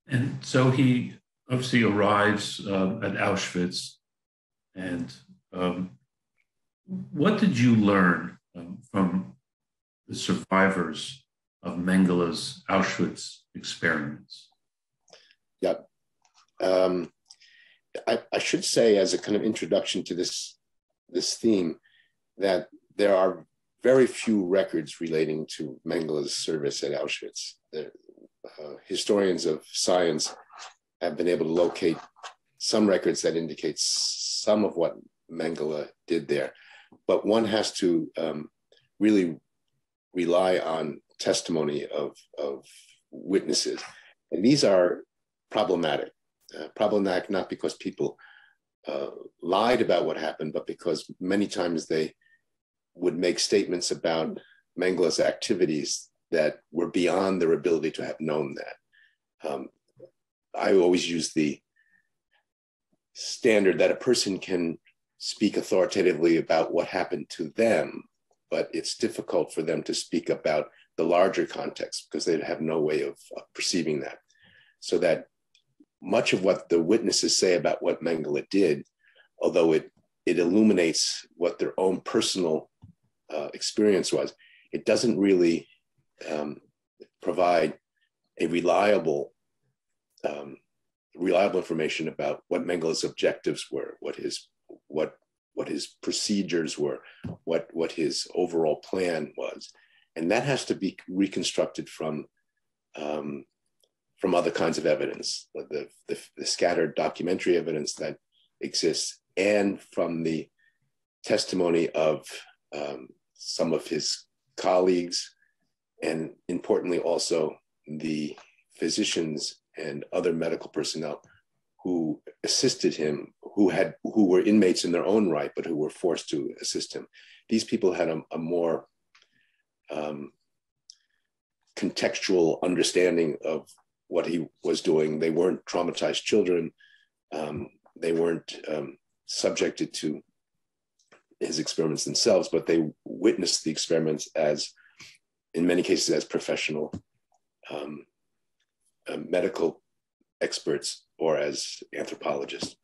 And so he obviously arrives at Auschwitz. And what did you learn from the survivors of Mengele's Auschwitz experiments? Yep. I should say, as a kind of introduction to this theme, that there are very few records relating to Mengele's service at Auschwitz. Historians of science have been able to locate some records that indicate some of what Mengele did there, but one has to really rely on testimony of witnesses, and these are problematic. Problematic not because people lied about what happened, but because many times they would make statements about Mengele's activities that were beyond their ability to have known that. I always use the standard that a person can speak authoritatively about what happened to them, but it's difficult for them to speak about the larger context because they have no way of perceiving that. So that much of what the witnesses say about what Mengele did, although it illuminates what their own personal experience was, it doesn't really provide a reliable information about what Mengele's objectives were, what his procedures were, what his overall plan was, and that has to be reconstructed from other kinds of evidence, the scattered documentary evidence that exists, and from the testimony of some of his colleagues, and importantly also the physicians and other medical personnel who assisted him, who were inmates in their own right, but who were forced to assist him. These people had a more contextual understanding of what he was doing. They weren't traumatized children. They weren't subjected to his experiments themselves, but they witnessed the experiments as, in many cases, as professional medical experts or as anthropologists.